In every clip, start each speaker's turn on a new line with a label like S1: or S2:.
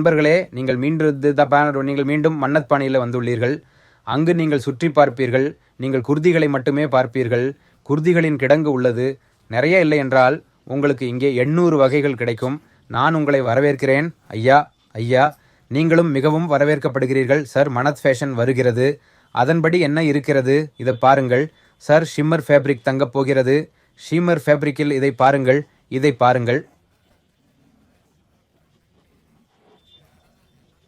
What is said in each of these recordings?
S1: நண்பர்களே, நீங்கள் மீண்டும் மன்னத்பாணியில் வந்துள்ளீர்கள். அங்கு நீங்கள் சுற்றி பார்ப்பீர்கள். நீங்கள் குர்திகளை மட்டுமே பார்ப்பீர்கள். குர்திகளின் கிடங்கு உள்ளது. நிறைய இல்லை என்றால் உங்களுக்கு இங்கே 800 வகைகள் கிடைக்கும். நான் உங்களை வரவேற்கிறேன். ஐயா, நீங்களும் மிகவும் வரவேற்கப்படுகிறீர்கள். சார், மனத் ஃபேஷன் வருகிறது. அதன்படி என்ன இருக்கிறது இதை பாருங்கள். சார், ஷிம்மர் ஃபேப்ரிக் தங்கப் போகிறது. ஷிம்மர் ஃபேப்ரிக்கில் இதை பாருங்கள்.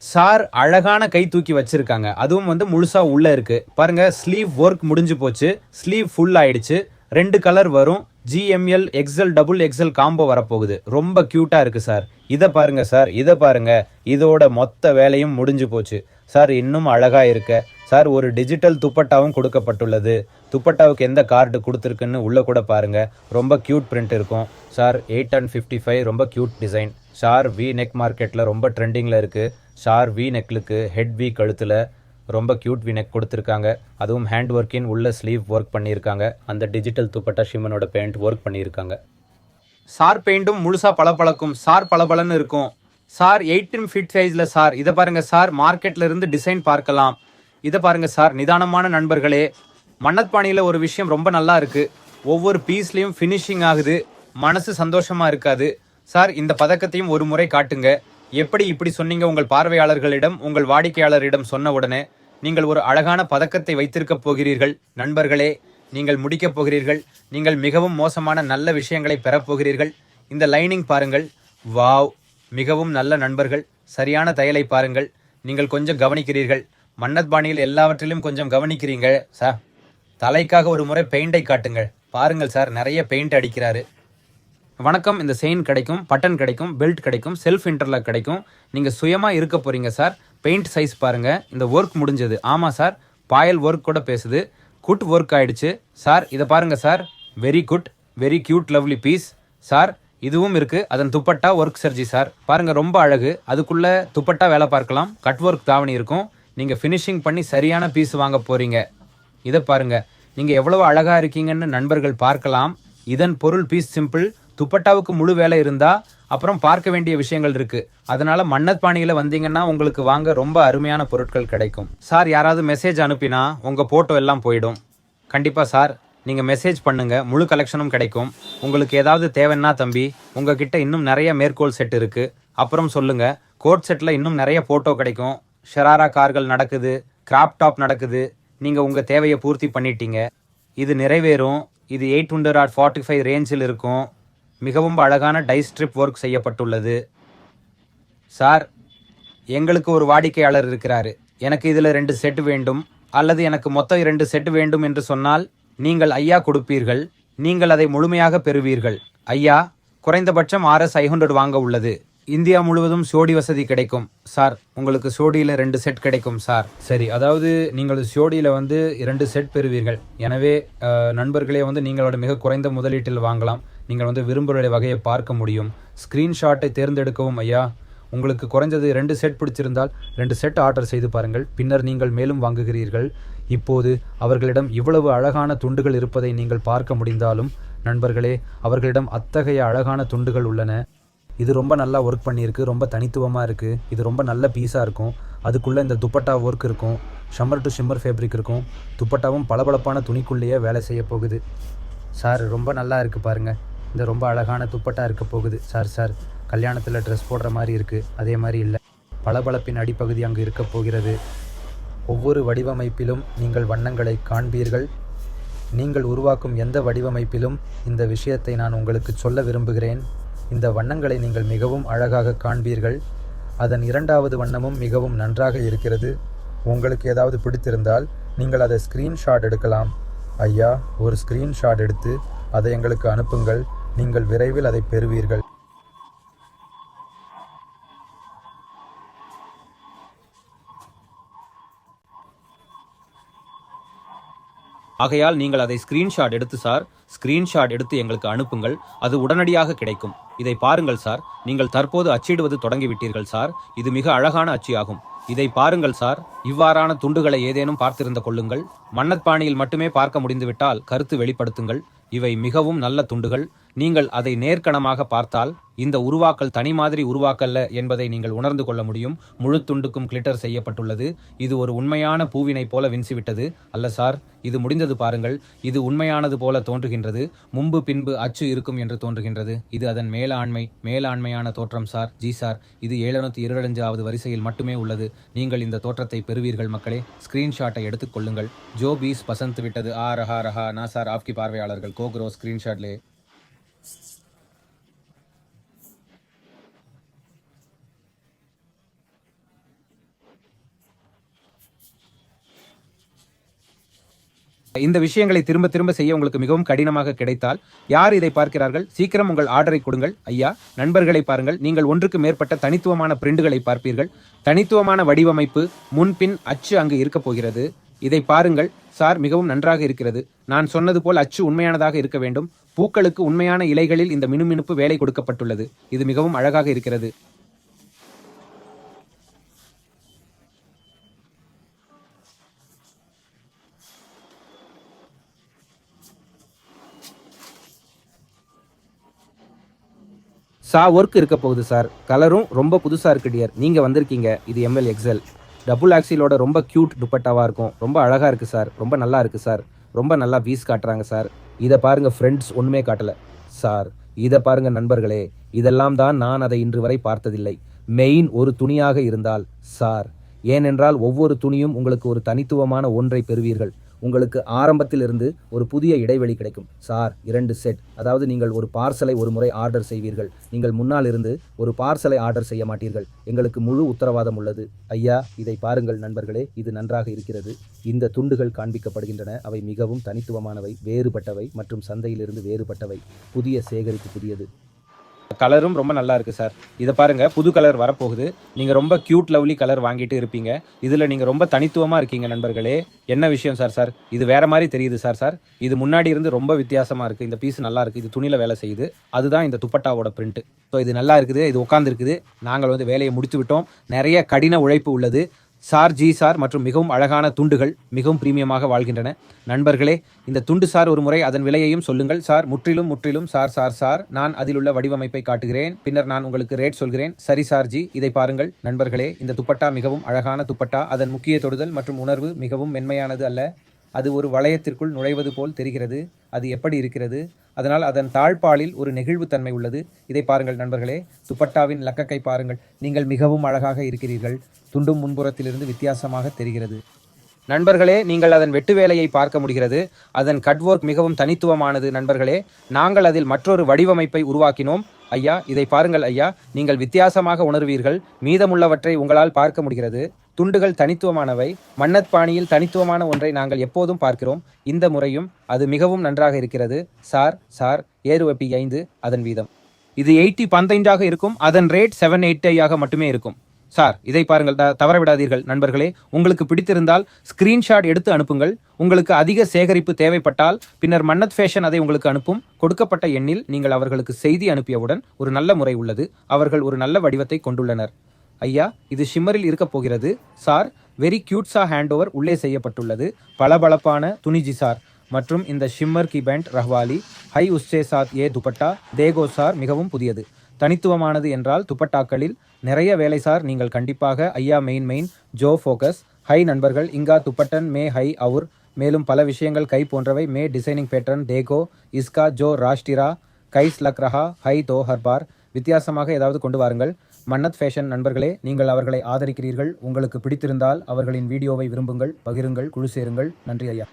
S1: சார், அழகான கை தூக்கி வச்சிருக்காங்க. அதுவும் முழுசா உள்ள இருக்கு பாருங்க. ஸ்லீவ் ஒர்க் முடிஞ்சு போச்சு. ஸ்லீவ் ஃபுல் ஆயிடுச்சு. 2 கலர் வரும். GML XL XXL காம்போ வரப்போகுது. ரொம்ப கியூட்டா இருக்கு சார். இதை பாருங்க சார், இதோட மொத்த வேலையும் முடிஞ்சு போச்சு சார். இன்னும் அழகா இருக்க சார். ஒரு டிஜிட்டல் துப்பட்டாவும் கொடுக்கப்பட்டுள்ளது. துப்பட்டாவுக்கு எந்த கார்டு கொடுத்துருக்குன்னு உள்ள கூட பாருங்க. ரொம்ப கியூட் பிரிண்ட் இருக்கும் சார். 855 ரொம்ப cute design sir. We neck மார்க்கெட்டில் ரொம்ப ட்ரெண்டிங்கில் இருக்குது சார். வி நெக்லுக்கு ஹெட் வி கழுத்தில் ரொம்ப கியூட் வி நெக் கொடுத்துருக்காங்க. அதுவும் ஹேண்ட் ஒர்க்கின் உள்ள ஸ்லீவ் ஒர்க் பண்ணியிருக்காங்க. அந்த டிஜிட்டல் துப்பட்டா ஷிமனோட பெயிண்ட் ஒர்க் பண்ணியிருக்காங்க சார். பெயிண்ட்டும் முழுசாக பளபளக்கும் சார். பளபளன்னு இருக்கும் சார். 18 ஃபீட் சைஸில் சார். இதை பாருங்கள் சார். மார்க்கெட்டில் இருந்து டிசைன் பார்க்கலாம். இதை பாருங்கள் சார். நிதானமான நண்பர்களே, மன்னத்பாணியில் ஒரு விஷயம் ரொம்ப நல்லா இருக்குது. ஒவ்வொரு பீஸ்லேயும் ஃபினிஷிங் ஆகுது. மனசு சந்தோஷமாக இருக்காது சார். இந்த பதக்கத்தையும் ஒரு முறை காட்டுங்க. எப்படி இப்படி சொன்னீங்க உங்கள் பார்வையாளர்களிடம், உங்கள் வாடிக்கையாளரிடம் சொன்ன உடனே நீங்கள் ஒரு அழகான பதக்கத்தை வைத்திருக்கப் போகிறீர்கள். நண்பர்களே, நீங்கள் முடிக்கப் போகிறீர்கள். நீங்கள் மிகவும் மோசமான நல்ல விஷயங்களை பெறப்போகிறீர்கள். இந்த லைனிங் பாருங்கள். வாவ், மிகவும் நல்ல நண்பர்கள். சரியான தையலை பாருங்கள். நீங்கள் கொஞ்சம் கவனிக்கிறீர்கள். மன்னத்பாணியில் எல்லாவற்றிலும் கொஞ்சம் கவனிக்கிறீங்க சார். தலைக்காக ஒரு முறை பெயிண்டை காட்டுங்கள். பாருங்கள் சார், நிறைய பெயிண்ட் அடிக்கிறாரு. வணக்கம். இந்த செயின் கிடைக்கும், பட்டன் கிடைக்கும், பெல்ட் கிடைக்கும், செல்ஃப் இன்டர்லாக் கிடைக்கும். நீங்கள் சுயமாக இருக்க போகிறீங்க சார். பெயிண்ட் சைஸ் பாருங்கள். இந்த ஒர்க் முடிஞ்சது. ஆமாம் சார், பாயல் ஒர்க் கூட பேசுது. குட் ஒர்க் ஆயிடுச்சு சார். இதை பாருங்கள் sir. Very good, very cute, lovely piece sir. இதுவும் இருக்குது. அதன் துப்பட்டா ஒர்க் சர்ஜி சார். பாருங்கள், ரொம்ப அழகு. அதுக்குள்ளே துப்பட்டா வேலை பார்க்கலாம். கட் ஒர்க் தாவணி இருக்கும். நீங்கள் ஃபினிஷிங் பண்ணி சரியான பீஸ் வாங்க போகிறீங்க. இதை பாருங்கள். நீங்கள் எவ்வளவு அழகாக இருக்கீங்கன்னு நண்பர்கள் பார்க்கலாம். இதன் பொருள் பீஸ் சிம்பிள். துப்பட்டாவுக்கு முழு வேலை இருந்தால் அப்புறம் பார்க்க வேண்டிய விஷயங்கள் இருக்குது. அதனால் மன்னத்பாணியில் வந்தீங்கன்னா உங்களுக்கு வாங்க ரொம்ப அருமையான பொருட்கள் கிடைக்கும் சார். யாராவது மெசேஜ் அனுப்பினா உங்கள் ஃபோட்டோ எல்லாம் போயிடும். கண்டிப்பாக சார், நீங்கள் மெசேஜ் பண்ணுங்கள். முழு கலெக்ஷனும் கிடைக்கும். உங்களுக்கு ஏதாவது தேவைன்னா தம்பி, உங்ககிட்ட இன்னும் நிறைய மேற்கோள் செட் இருக்குது. அப்புறம் சொல்லுங்கள். கோட் செட்டில் இன்னும் நிறைய ஃபோட்டோ கிடைக்கும். ஷராரா கார்கள் நடக்குது, கிராப் டாப் நடக்குது. நீங்கள் உங்கள் தேவையை பூர்த்தி பண்ணிட்டீங்க. இது நிறைவேறும். இது 845 ரேஞ்சில் இருக்கும். மிகவும் அழகான டை ஸ்ட்ரிப் ஒர்க் செய்யப்பட்டுள்ளது சார். எங்களுக்கு ஒரு வாடிக்கையாளர் இருக்கிறாரு. எனக்கு இதில் 2 செட் வேண்டும், அல்லது எனக்கு மொத்தம் 2 செட் வேண்டும் என்று சொன்னால் நீங்கள் ஐயா கொடுப்பீர்கள். நீங்கள் அதை முழுமையாக பெறுவீர்கள். ஐயா, குறைந்தபட்சம் RS 500 வாங்க உள்ளது. இந்தியா முழுவதும் சோடி வசதி கிடைக்கும் சார். உங்களுக்கு சோடியில் 2 செட் கிடைக்கும் சார். சரி, அதாவது நீங்கள் சோடியில் 2 செட் பெறுவீர்கள். எனவே நண்பர்களே, நீங்களோட மிக குறைந்த முதலீட்டில் வாங்கலாம். நீங்கள் விரும்புகிற வகையை பார்க்க முடியும். ஸ்க்ரீன்ஷாட்டை தேர்ந்தெடுக்கவும் ஐயா. உங்களுக்கு குறைஞ்சது 2 செட் பிடிச்சிருந்தால் 2 செட் ஆர்டர் செய்து பாருங்கள். பின்னர் நீங்கள் மேலும் வாங்குகிறீர்கள். இப்போது அவர்களிடம் இவ்வளவு அழகான துண்டுகள் இருப்பதை நீங்கள் பார்க்க முடிந்தாலும் நண்பர்களே, அவர்களிடம் அத்தகைய அழகான துண்டுகள் உள்ளன. இது ரொம்ப நல்லா ஒர்க் பண்ணியிருக்கு. ரொம்ப தனித்துவமாக இருக்குது. இது ரொம்ப நல்ல பீஸாக இருக்கும். அதுக்குள்ளே இந்த துப்பட்டா ஒர்க் இருக்கும். ஷம்மர் டு ஷிம்மர் ஃபேப்ரிக் இருக்கும். துப்பட்டாவும் பளபளப்பான துணிக்குள்ளேயே வேலை செய்ய போகுது சார். ரொம்ப நல்லா இருக்குது பாருங்கள். இந்த ரொம்ப அழகான துப்பட்டா இருக்க போகுது சார். கல்யாணத்தில் ட்ரெஸ் போடுற மாதிரி இருக்குது. அதே மாதிரி இல்லை. பளபளப்பின் அடிப்பகுதி அங்கு இருக்க போகிறது. ஒவ்வொரு வடிவமைப்பிலும் நீங்கள் வண்ணங்களை காண்பீர்கள். நீங்கள் உருவாக்கும் எந்த வடிவமைப்பிலும் இந்த விஷயத்தை நான் உங்களுக்கு சொல்ல விரும்புகிறேன். இந்த வண்ணங்களை நீங்கள் மிகவும் அழகாக காண்பீர்கள். அதன் 2வது வண்ணமும் மிகவும் நன்றாக இருக்கிறது. உங்களுக்கு ஏதாவது பிடித்திருந்தால் நீங்கள் அதை ஸ்க்ரீன்ஷாட் எடுக்கலாம். ஐயா, ஒரு ஸ்க்ரீன்ஷாட் எடுத்து அதை எங்களுக்கு அனுப்புங்கள். நீங்கள் விரைவில் அதை பெறுவீர்கள்.
S2: ஆகையால் நீங்கள் அதை ஸ்கிரீன்ஷாட் எடுத்து சார், ஸ்கிரீன்ஷாட் எடுத்து எங்களுக்கு அனுப்புங்கள். அது உடனடியாக கிடைக்கும். இதை பாருங்கள் சார். நீங்கள் தற்போது அச்சிடுவது தொடங்கிவிட்டீர்கள் சார். இது மிக அழகான அச்சியாகும். இதை பாருங்கள் சார். இவ்வாறான துண்டுகளை ஏதேனும் பார்த்திருந்த கொள்ளுங்கள். மன்னத்பாணியில் மட்டுமே பார்க்க முடிந்துவிட்டால் கருத்து வெளிப்படுத்துங்கள். இவை மிகவும் நல்ல துண்டுகள். நீங்கள் அதை நேர்கணமாக பார்த்தால் இந்த உருவாக்கல் தனி மாதிரி உருவாக்கல்ல என்பதை நீங்கள் உணர்ந்து கொள்ள முடியும். முழு துண்டுக்கும் கிளிட்டர் செய்யப்பட்டுள்ளது. இது ஒரு உண்மையான பூவினை போல வின்சிவிட்டது அல்ல சார். இது முடிந்தது பாருங்கள். இது உண்மையானது போல தோன்றுகின்றது. முன்பு பின்பு அச்சு இருக்கும் என்று தோன்றுகின்றது. இது அதன் மேலாண்மையான தோற்றம் சார். ஜி சார், இது 725வது வரிசையில் மட்டுமே உள்ளது. நீங்கள் இந்த தோற்றத்தை பெறுவீர்கள் மக்களே. ஸ்கிரீன்ஷாட்டை எடுத்துக் கொள்ளுங்கள். ஜோ பீஸ் பசந்த் விட்டது. ரஹா நான் சார் ஆப்கி பார்வையாளர்கள் கோக்ரோ ஸ்கிரீன்ஷாட்லே. இந்த விஷயங்களை திரும்ப திரும்ப செய்ய உங்களுக்கு மிகவும் கடினமாக கிடைத்தால் யார் இதை பார்க்கிறார்கள்? சீக்கிரம் உங்கள் ஆர்டரை கொடுங்கள் ஐயா. நண்பர்களை பாருங்கள். நீங்கள் ஒன்றுக்கு மேற்பட்ட தனித்துவமான பிரிண்டுகளை பார்ப்பீர்கள். தனித்துவமான வடிவமைப்பு, முன்பின் அச்சு அங்கு இருக்க போகிறது. இதை பாருங்கள் சார், மிகவும் நன்றாக இருக்கிறது. நான் சொன்னது போல் அச்சு உண்மையானதாக இருக்க வேண்டும். பூக்களுக்கு உண்மையான இலைகளில் இந்த மினுமினுப்பு வேலை கொடுக்கப்பட்டுள்ளது. இது மிகவும் அழகாக இருக்கிறது. ஒர்க் இருக்க போகுது சார். கலரும் ரொம்ப புதுசாக இருக்கு டியர். நீங்கள் வந்திருக்கீங்க. இது ML XL டபுள் ஆக்சிலோட ரொம்ப க்யூட் துப்பட்டாவாக இருக்கும். ரொம்ப அழகாக இருக்குது சார். ரொம்ப நல்லா இருக்குது சார். ரொம்ப நல்லா வீஸ் காட்டுறாங்க சார். இதை பாருங்கள் ஃப்ரெண்ட்ஸ், ஒன்றுமே காட்டலை சார். இதை பாருங்கள் நண்பர்களே. இதெல்லாம் தான் நான் அதை இன்று வரை பார்த்ததில்லை. மெயின் ஒரு துணியாக இருந்தால் சார். ஏனென்றால் ஒவ்வொரு துணியும் உங்களுக்கு ஒரு தனித்துவமான ஒன்றை பெறுவீர்கள். உங்களுக்கு ஆரம்பத்திலிருந்து ஒரு புதிய இடைவெளி கிடைக்கும் சார். 2 செட், அதாவது நீங்கள் ஒரு பார்சலை ஒரு முறை ஆர்டர் செய்வீர்கள். நீங்கள் முன்னால் இருந்து ஒரு பார்சலை ஆர்டர் செய்ய மாட்டீர்கள். எங்களுக்கு முழு உத்தரவாதம் உள்ளது ஐயா. இதை பாருங்கள் நண்பர்களே, இது நன்றாக இருக்கிறது. இந்த துண்டுகள் காண்பிக்கப்படுகின்றன. அவை மிகவும் தனித்துவமானவை, வேறுபட்டவை மற்றும் சந்தையிலிருந்து வேறுபட்டவை. புதிய சேகரிப்பு, புதியது. கலரும் ரொம்ப நல்லா இருக்குது சார். இதை பாருங்கள், புது கலர் வரப்போகுது. நீங்கள் ரொம்ப க்யூட் லவ்லி கலர் வாங்கிட்டு இருப்பீங்க. இதில் நீங்கள் ரொம்ப தனித்துவமாக இருக்கீங்க நண்பர்களே. என்ன விஷயம் சார்? இது வேறு மாதிரி தெரியுது சார். இது முன்னாடி இருந்து ரொம்ப வித்தியாசமாக இருக்குது. இந்த பீஸ் நல்லா இருக்குது. இது துணியில் வேலை செய்யுது. அதுதான் இந்த துப்பட்டாவோட பிரிண்ட்டு. ஸோ இது நல்லா இருக்குது. இது உட்காந்துருக்குது. நாங்கள் வேலையை முடித்து விட்டோம். நிறைய கடின உழைப்பு உள்ளது சார். ஜி சார் மற்றும் மிகவும் அழகான துண்டுகள் மிகவும் பிரீமியமாக வாழ்கின்றன. நண்பர்களே, இந்த துண்டு சார் ஒரு முறை அதன் விலையையும் சொல்லுங்கள் சார். முற்றிலும் சார். நான் அதில் உள்ள வடிவமைப்பை காட்டுகிறேன். பின்னர் நான் உங்களுக்கு ரேட் சொல்கிறேன். சரி சார் ஜி. இதை பாருங்கள் நண்பர்களே. இந்த துப்பட்டா மிகவும் அழகான துப்பட்டா. அதன் முக்கிய தொடுதல் மற்றும் உணர்வு மிகவும் மென்மையானது அல்ல. அது ஒரு வளையத்திற்குள் நுழைவது போல் தெரிகிறது. அது எப்படி இருக்கிறது? அதனால் அதன் தாழ்பாலில் ஒரு நெகிழ்வுத்தன்மை உள்ளது. இதை பாருங்கள் நண்பர்களே. துப்பட்டாவின் லக்கக்கை பாருங்கள். நீங்கள் மிகவும் அழகாக இருக்கிறீர்கள். துண்டும் முன்புறத்திலிருந்து வித்தியாசமாக தெரிகிறது. நண்பர்களே, நீங்கள் அதன் வெட்டு வேலையை பார்க்க முடிகிறது. அதன் கட்வொர்க் மிகவும் தனித்துவமானது நண்பர்களே. நாங்கள் அதில் மற்றொரு வடிவமைப்பை உருவாக்கினோம் ஐயா. இதை பாருங்கள் ஐயா. நீங்கள் வித்தியாசமாக உணர்வீர்கள். மீதமுள்ளவற்றை உங்களால் பார்க்க முடிகிறது. துண்டுகள் தனித்துவமானவை. மன்னத் பாணியில் தனித்துவமான ஒன்றை நாங்கள் எப்போதும் பார்க்கிறோம். இந்த முறையும் அது மிகவும் நன்றாக இருக்கிறது சார். 7/5 அதன் வீதம். இது 80-15 இருக்கும். அதன் ரேட் 780 மட்டுமே இருக்கும் சார். இதை பாருங்கள், தவற விடாதீர்கள் நண்பர்களே. உங்களுக்கு பிடித்திருந்தால் ஸ்கிரீன்ஷாட் எடுத்து அனுப்புங்கள். உங்களுக்கு அதிக சேகரிப்பு தேவைப்பட்டால் பின்னர் மன்னத் ஃபேஷன் அதை உங்களுக்கு அனுப்பும். கொடுக்கப்பட்ட எண்ணில் நீங்கள் அவர்களுக்கு செய்தி அனுப்பியவுடன் ஒரு நல்ல முறை உள்ளது. அவர்கள் ஒரு நல்ல வடிவத்தை கொண்டுள்ளனர் ஐயா. இது ஷிம்மரில் இருக்க போகிறது சார். வெரி கியூட்ஸா ஹேண்ட் ஓவர் உள்ளே செய்யப்பட்டுள்ளது. பளபளப்பான துணிஜி சார். மற்றும் இந்த ஷிம்மர் கி பேண்ட் ரஹ்வாலி ஹை உஸ்ஸே சாத் ஏ துப்பட்டா தேகோ சார். மிகவும் புதியது, தனித்துவமானது என்றால் துப்பட்டாக்களில் நிறைய வேலை சார். நீங்கள் கண்டிப்பாக ஐயா மெயின் ஜோ ஃபோக்கஸ் ஹை நண்பர்கள். இங்கா துப்பட்டன் மே ஹை அவுர். மேலும் பல விஷயங்கள் கை போன்றவை மே டிசைனிங் பேட்டர்ன் தேகோ இஸ்கா ஜோ ராஷ்டிரா கைஸ் லக் ரஹா ஹை தோ ஹர்பார். வித்தியாசமாக ஏதாவது கொண்டு வாருங்கள். மன்னத் ஃபேஷன் நண்பர்களே, நீங்கள் அவர்களை ஆதரிக்கிறீர்கள். உங்களுக்கு பிடித்திருந்தால் அவர்களின் வீடியோவை விரும்புங்கள், பகிருங்கள், குழு சேருங்கள். நன்றி ஐயா.